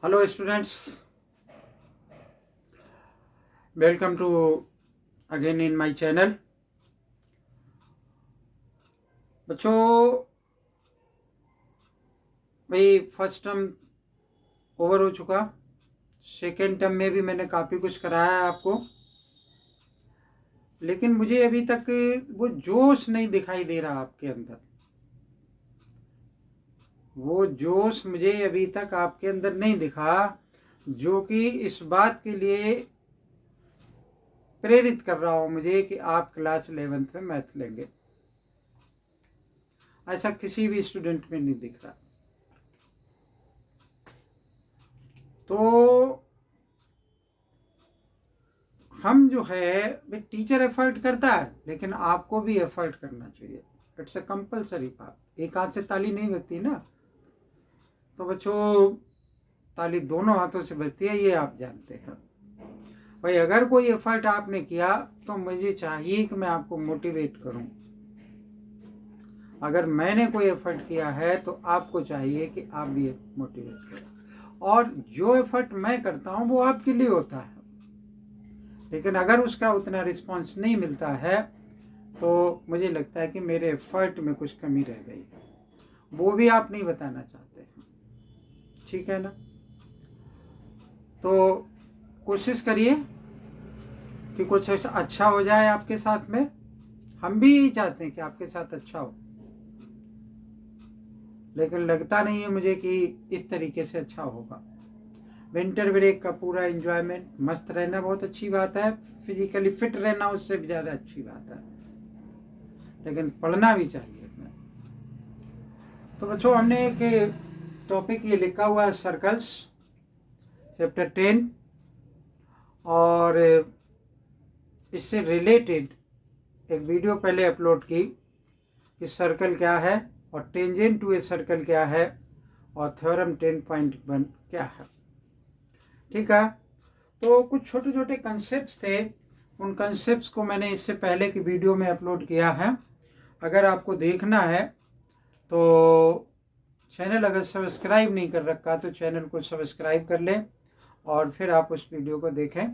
Hello students, welcome to again in my channel. बच्चों, भाई first term over हो चुका। सेकेंड टर्म में भी मैंने काफ़ी कुछ कराया है आपको, लेकिन मुझे अभी तक वो जोश नहीं दिखाई दे रहा आपके अंदर। वो जोश मुझे अभी तक आपके अंदर नहीं दिखा जो कि इस बात के लिए प्रेरित कर रहा हो मुझे कि आप क्लास 11th में मैथ लेंगे। ऐसा किसी भी स्टूडेंट में नहीं दिख रहा। तो हम जो है टीचर एफर्ट करता है, लेकिन आपको भी एफर्ट करना चाहिए। It's a compulsory part. एक हाथ से ताली नहीं बजती ना, तो बच्चों ताली दोनों हाथों से बजती है, ये आप जानते हैं। भाई अगर कोई एफर्ट आपने किया तो मुझे चाहिए कि मैं आपको मोटिवेट करूं। अगर मैंने कोई एफर्ट किया है तो आपको चाहिए कि आप भी मोटिवेट करो। और जो एफर्ट मैं करता हूं वो आपके लिए होता है, लेकिन अगर उसका उतना रिस्पांस नहीं मिलता है तो मुझे लगता है कि मेरे एफर्ट में कुछ कमी रह गई है। वो भी आप नहीं बताना चाहते, ठीक है ना? तो कोशिश करिए कि कुछ अच्छा हो जाए आपके साथ में। हम भी चाहते हैं कि आपके साथ अच्छा हो, लेकिन लगता नहीं है मुझे कि इस तरीके से अच्छा होगा। विंटर ब्रेक का पूरा एंजॉयमेंट, मस्त रहना बहुत अच्छी बात है, फिजिकली फिट रहना उससे भी ज़्यादा अच्छी बात है, लेकिन पढ़ना भी चाहिए। तो बच्चों हमने एक टॉपिक ये लिखा हुआ है, सर्कल्स, चैप्टर 10, और इससे रिलेटेड एक वीडियो पहले अपलोड की कि सर्कल क्या है और टेंजेंट टू ए सर्कल क्या है और थ्योरम 10.1 क्या है। ठीक है, तो कुछ छोटे छोटे कंसेप्ट थे, उन कंसेप्ट्स को मैंने इससे पहले की वीडियो में अपलोड किया है। अगर आपको देखना है तो चैनल अगर सब्सक्राइब नहीं कर रखा तो चैनल को सब्सक्राइब कर लें और फिर आप उस वीडियो को देखें।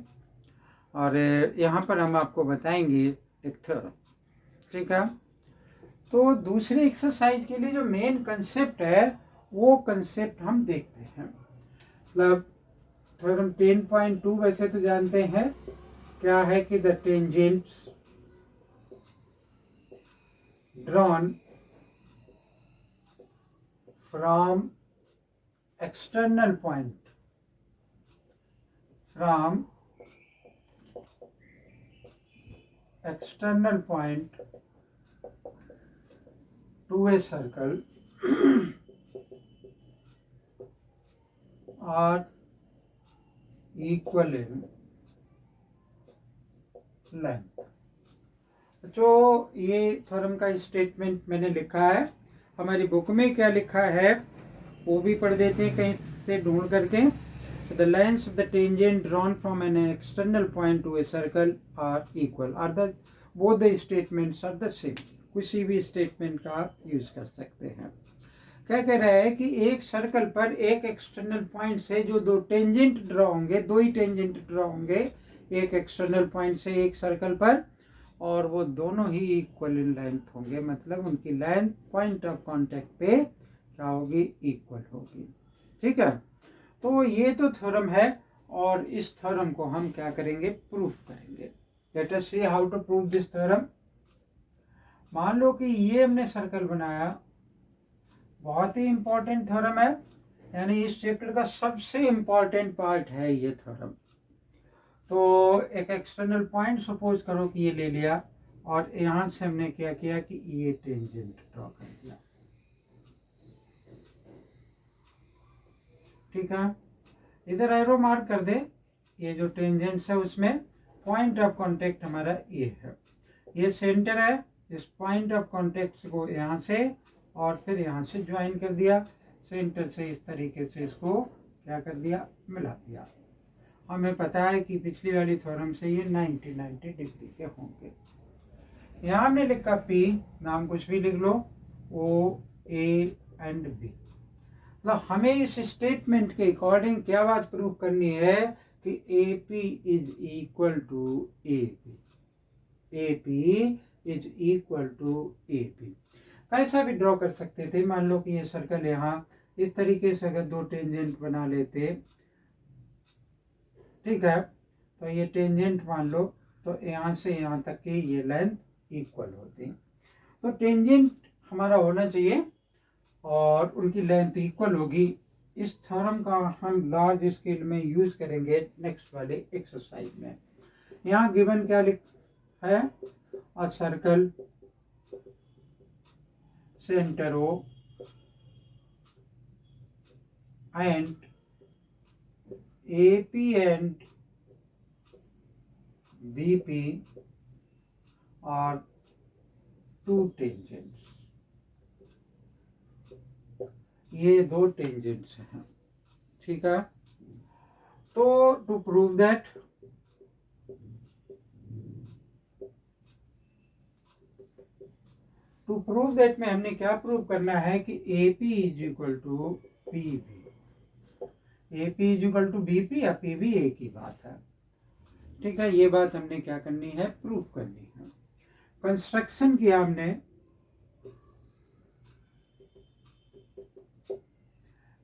और यहाँ पर हम आपको बताएंगे एक थ्योरम। ठीक है, तो दूसरी एक्सरसाइज के लिए जो मेन कंसेप्ट है वो कंसेप्ट हम देखते हैं। मतलब थ्योरम 10.2 वैसे तो जानते हैं क्या है कि the tangents drawn from external point to a circle are equal in length। जो ये थ्योरम का स्टेटमेंट मैंने लिखा है, हमारी बुक में क्या लिखा है वो भी पढ़ देते हैं कहीं से ढूंढ करके। The lengths of the tangent drawn from an external point to a circle are equal, or the both the statements are the same। किसी भी स्टेटमेंट का आप यूज कर सकते हैं। क्या कह रहा है कि एक सर्कल पर एक एक्सटर्नल पॉइंट से जो दो टेंजेंट ड्रॉ होंगे, दो ही टेंजेंट ड्रॉ होंगे एक एक्सटर्नल पॉइंट से एक सर्कल पर, और वो दोनों ही इक्वल इन लेंथ होंगे। मतलब उनकी लेंथ पॉइंट ऑफ कांटेक्ट पे क्या होगी, इक्वल होगी। ठीक है, तो ये तो थ्योरम है और इस थ्योरम को हम क्या करेंगे, प्रूफ करेंगे। Let us see how to prove this theorem. मान लो कि ये हमने सर्कल बनाया, बहुत ही इंपॉर्टेंट थ्योरम है, यानी इस चैप्टर का सबसे इंपॉर्टेंट पार्ट है ये थ्योरम। तो एक एक्सटर्नल पॉइंट सपोज करो कि ये ले लिया और यहां से हमने क्या किया कि ये टेंजेंट ड्रॉ कर दिया। ठीक है, इधर एरो मार्क कर दे, ये जो टेंजेंट्स है उसमें पॉइंट ऑफ कांटेक्ट हमारा ये है, ये सेंटर है। इस पॉइंट ऑफ कांटेक्ट को यहाँ से और फिर यहाँ से ज्वाइन कर दिया, सेंटर से इस तरीके से इसको क्या कर दिया, मिला दिया। हमें पता है कि पिछली वाली थ्योरम से ये 90 डिग्री के होंगे। यहाँ हमने लिखा P, नाम कुछ भी लिख लो, O A एंड B। मतलब हमें इस स्टेटमेंट के अकॉर्डिंग क्या बात प्रूव करनी है कि AP is equal to AP, AP is equal to AP। कैसा भी ड्रॉ कर सकते थे, मान लो कि ये सर्कल यहाँ इस तरीके से अगर दो टेंजेंट बना लेते, ठीक है, तो ये टेंजेंट मान लो, तो यहाँ से यहाँ तक की ये लेंथ इक्वल होती, तो टेंजेंट हमारा होना चाहिए और उनकी लेंथ इक्वल होगी। इस थ्योरम का हम लार्ज स्केल में यूज करेंगे नेक्स्ट वाले एक्सरसाइज में। यहाँ गिवन क्या लिख है, a circle centre O and AP and BP are two tangents, ये दो टेंजेंट्स हैं, ठीक है। तो टू प्रूव दैट में हमने क्या प्रूव करना है कि AP is equal to PB, AP is equal to BP या PB एक ही बात है, ठीक है। ये बात हमने क्या करनी है, प्रूव करनी है। कंस्ट्रक्शन किया हमने,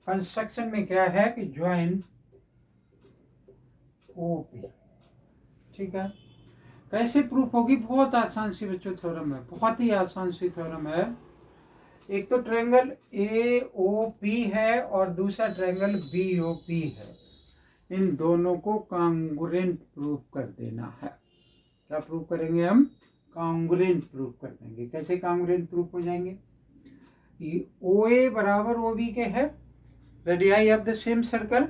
कंस्ट्रक्शन में क्या है कि ज्वाइन OP, ठीक है। कैसे प्रूफ होगी, बहुत आसान सी बच्चों थ्योरम है, बहुत ही आसान सी थ्योरम है। एक तो ट्रायंगल AOP है और दूसरा ट्रायंगल BOP है, इन दोनों को कॉन्ग्रुएंट प्रूफ कर देना है। क्या प्रूफ करेंगे हम, कॉन्ग्रुएंट प्रूफ कर देंगे। कैसे कॉन्ग्रुएंट प्रूफ हो जाएंगे, OA बराबर OB के है, radii of the same circle,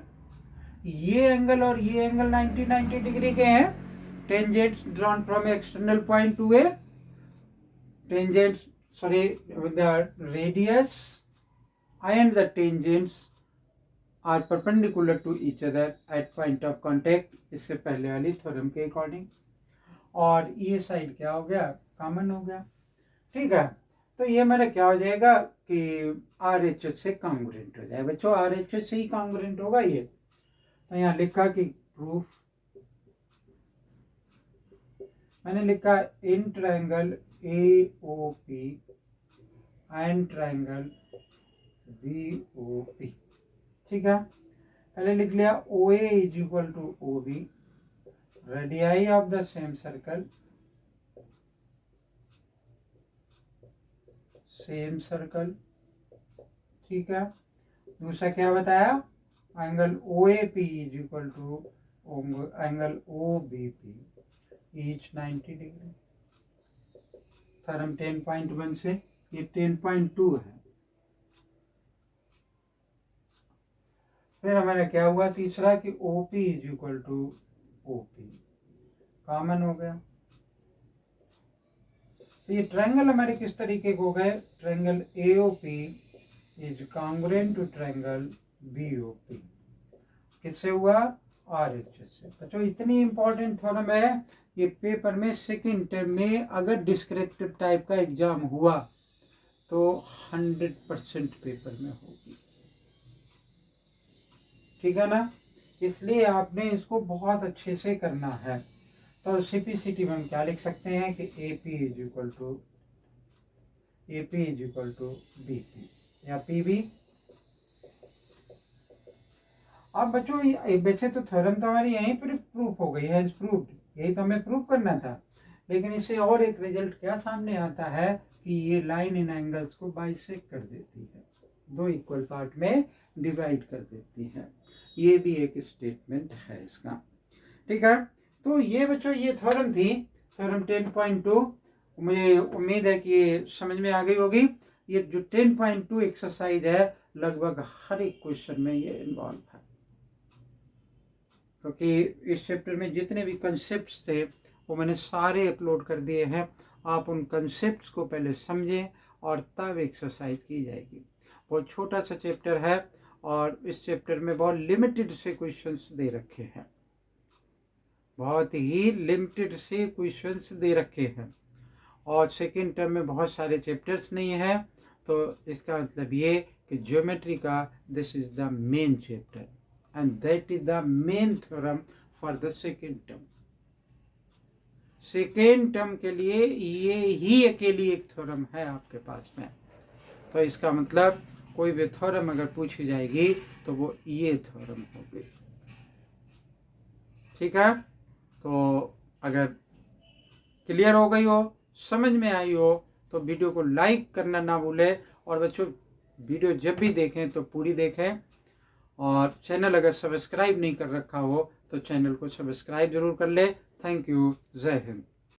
ये एंगल और ये एंगल 90 डिग्री के हैं, tangents drawn from external point to A, tangents sorry the radius and the tangents are perpendicular to each other at point of contact, इससे पहले वाली theorem के according. और ये साइड क्या हो गया, कॉमन हो गया, ठीक है। तो ये मेरा क्या हो जाएगा कि RHS से कॉन्ग्रुएंट हो जाए बच्चों, RHS से ही कॉन्ग्रुएंट होगा ये। तो यहाँ लिखा कि प्रूफ, मैंने लिखा in triangle AOP and triangle BOP, ठीक है। पहले लिख लिया OA is equal to OB, radii of the same circle, ठीक है। दूसरा क्या बताया, angle OAP is equal to angle OBP each 90 degree. Theorem 10.1 से ये 10.2 है। फिर हमारा क्या हुआ तीसरा कि OP is equal to OP, common हो गया। तो ये ट्रायंगल हमारे किस तरीके के हो गए, triangle AOP is congruent to triangle BOP, किससे हुआ, RHS से। बच्चों इतनी इंपॉर्टेंट थ्योरम है ये, पेपर में सेकंड टर्म में अगर डिस्क्रिप्टिव टाइप का एग्जाम हुआ तो 100% पेपर में होगी, ठीक है ना। इसलिए आपने इसको बहुत अच्छे से करना है। तो CPCT में हम क्या लिख सकते हैं कि AP is equal to BP या PB। अब बच्चों वैसे तो थ्योरम तो हमारी यहीं पर प्रूफ हो गई है, प्रूफ, यही तो हमें प्रूफ करना था। लेकिन इससे और एक रिजल्ट क्या सामने आता है कि ये लाइन इन एंगल्स को बाइसेक्ट कर देती है, दो इक्वल पार्ट में डिवाइड कर देती है। ये भी एक स्टेटमेंट है इसका, ठीक है। तो ये बच्चों ये थ्योरम थी, थ्योरम 10.2। मुझे उम्मीद है कि ये समझ में आ गई होगी। ये जो 10.2 एक्सरसाइज है लगभग हर एक क्वेश्चन में ये इन्वॉल्व है, क्योंकि इस चैप्टर में जितने भी कंसेप्ट्स थे वो मैंने सारे अपलोड कर दिए हैं। आप उन कंसेप्ट्स को पहले समझें और तब एक्सरसाइज की जाएगी। बहुत छोटा सा चैप्टर है और इस चैप्टर में बहुत लिमिटेड से क्वेश्चंस दे रखे हैं, बहुत ही लिमिटेड से क्वेश्चंस दे रखे हैं। और सेकेंड टर्म में बहुत सारे चैप्टर्स नहीं हैं, तो इसका मतलब ये कि ज्योमेट्री का this is the main chapter and that is the main theorem for the second term. Second term के लिए ये ही अकेली एक थ्योरम है आपके पास में। तो इसका मतलब कोई भी थ्योरम अगर पूछी जाएगी तो वो ये थ्योरम होगी। ठीक है, तो अगर क्लियर हो गई हो, समझ में आई हो, तो वीडियो को लाइक करना ना भूलें। और बच्चों वीडियो जब भी देखें तो पूरी देखें, और चैनल अगर सब्सक्राइब नहीं कर रखा हो तो चैनल को सब्सक्राइब जरूर कर ले। Thank you. जय हिंद।